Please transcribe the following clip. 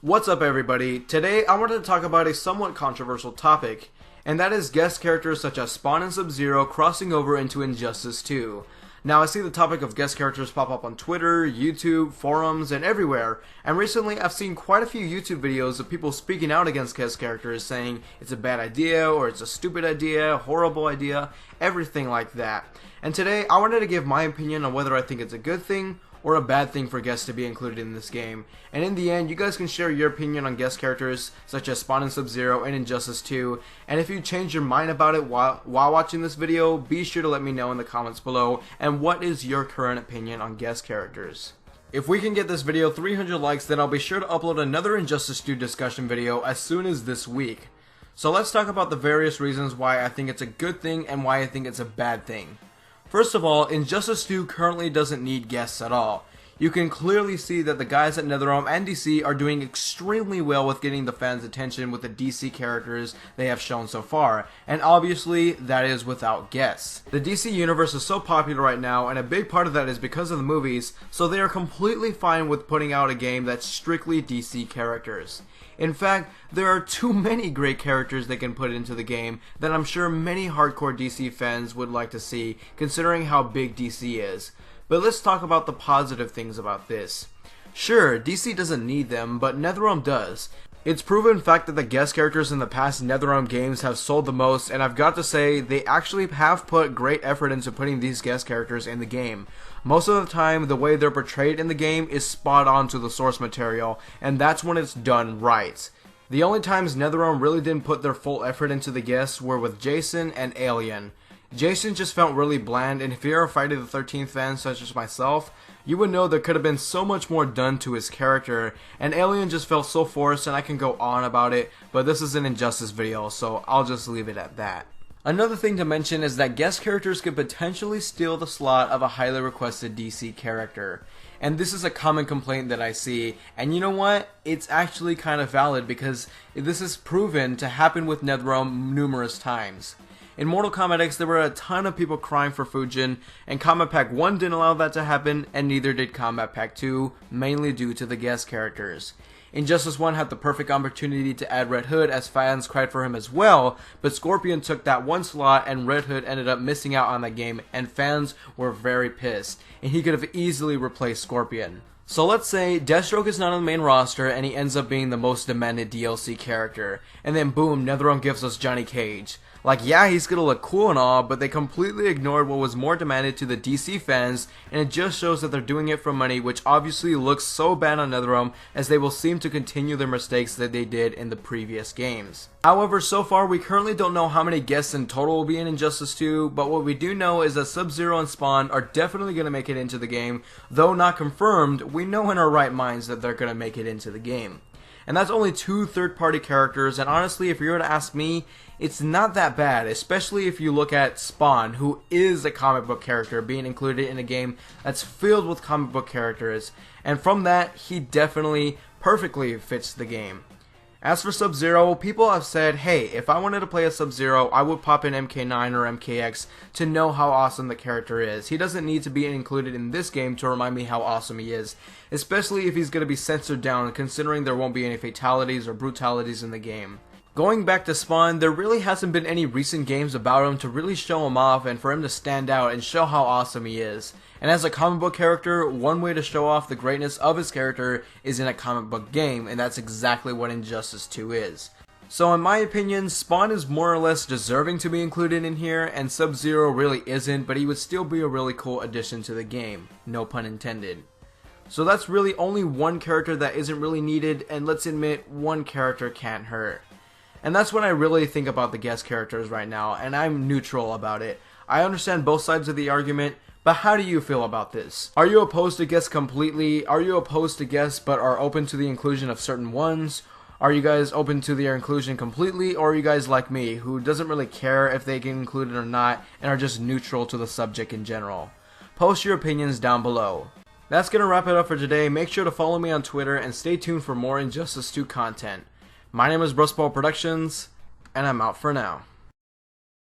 What's up, everybody? Today I wanted to talk about a somewhat controversial topic, and that is guest characters such as Spawn and Sub-Zero crossing over into Injustice 2. Now, I see the topic of guest characters pop up on Twitter, YouTube, forums, and everywhere, and recently I've seen quite a few YouTube videos of people speaking out against guest characters, saying it's a bad idea, or it's a stupid idea, horrible idea, everything like that. And today I wanted to give my opinion on whether I think it's a good thing or a bad thing for guests to be included in this game. And in the end, you guys can share your opinion on guest characters such as Spawn and Sub-Zero and Injustice 2. And if you change your mind about it while watching this video, be sure to let me know in the comments below. And what is your current opinion on guest characters? If we can get this video 300 likes, then I'll be sure to upload another Injustice 2 discussion video as soon as this week. So let's talk about the various reasons why I think it's a good thing and why I think it's a bad thing. First of all, Injustice 2 currently doesn't need guests at all. You can clearly see that the guys at NetherRealm and DC are doing extremely well with getting the fans' attention with the DC characters they have shown so far, and obviously that is without guests. The DC universe is so popular right now, and a big part of that is because of the movies, so they are completely fine with putting out a game that's strictly DC characters. In fact, there are too many great characters they can put into the game that I'm sure many hardcore DC fans would like to see, considering how big DC is. But let's talk about the positive things about this. Sure, DC doesn't need them, but NetherRealm does. It's proven fact that the guest characters in the past NetherRealm games have sold the most, and I've got to say, they actually have put great effort into putting these guest characters in the game. Most of the time, the way they're portrayed in the game is spot on to the source material, and that's when it's done right. The only times NetherRealm really didn't put their full effort into the guests were with Jason and Alien. Jason just felt really bland, and if you're a Friday the 13th fan such as myself, you would know there could have been so much more done to his character, and Alien just felt so forced, and I can go on about it, but this is an Injustice video, so I'll just leave it at that. Another thing to mention is that guest characters could potentially steal the slot of a highly requested DC character. And this is a common complaint that I see, and you know what? It's actually kind of valid because this is proven to happen with NetherRealm numerous times. In Mortal Kombat X, there were a ton of people crying for Fujin, and Combat Pack 1 didn't allow that to happen, and neither did Combat Pack 2, mainly due to the guest characters. Injustice 1 had the perfect opportunity to add Red Hood, as fans cried for him as well, but Scorpion took that one slot and Red Hood ended up missing out on that game, and fans were very pissed, and he could have easily replaced Scorpion. So let's say Deathstroke is not on the main roster and he ends up being the most demanded DLC character, and then boom, NetherRealm gives us Johnny Cage. Like, yeah, he's gonna look cool and all, but they completely ignored what was more demanded to the DC fans, and it just shows that they're doing it for money, which obviously looks so bad on NetherRealm, as they will seem to continue their mistakes that they did in the previous games. However, so far we currently don't know how many guests in total will be in Injustice 2, but what we do know is that Sub-Zero and Spawn are definitely gonna make it into the game. Though not confirmed, we know in our right minds that they're gonna make it into the game. And that's only 2 third-party characters, and honestly, if you were to ask me, it's not that bad, especially if you look at Spawn, who is a comic book character being included in a game that's filled with comic book characters, and from that, he definitely perfectly fits the game. As for Sub-Zero, people have said, hey, if I wanted to play a Sub-Zero, I would pop in MK9 or MKX to know how awesome the character is. He doesn't need to be included in this game to remind me how awesome he is, especially if he's going to be censored down, considering there won't be any fatalities or brutalities in the game. Going back to Spawn, there really hasn't been any recent games about him to really show him off and for him to stand out and show how awesome he is. And as a comic book character, one way to show off the greatness of his character is in a comic book game, and that's exactly what Injustice 2 is. So in my opinion, Spawn is more or less deserving to be included in here, and Sub-Zero really isn't, but he would still be a really cool addition to the game. No pun intended. So that's really only one character that isn't really needed, and let's admit, one character can't hurt. And that's what I really think about the guest characters right now, and I'm neutral about it. I understand both sides of the argument, but how do you feel about this? Are you opposed to guests completely? Are you opposed to guests but are open to the inclusion of certain ones? Are you guys open to their inclusion completely, or are you guys like me, who doesn't really care if they get included or not, and are just neutral to the subject in general? Post your opinions down below. That's gonna wrap it up for today. Make sure to follow me on Twitter and stay tuned for more Injustice 2 content. My name is Brusball Productions, and I'm out for now.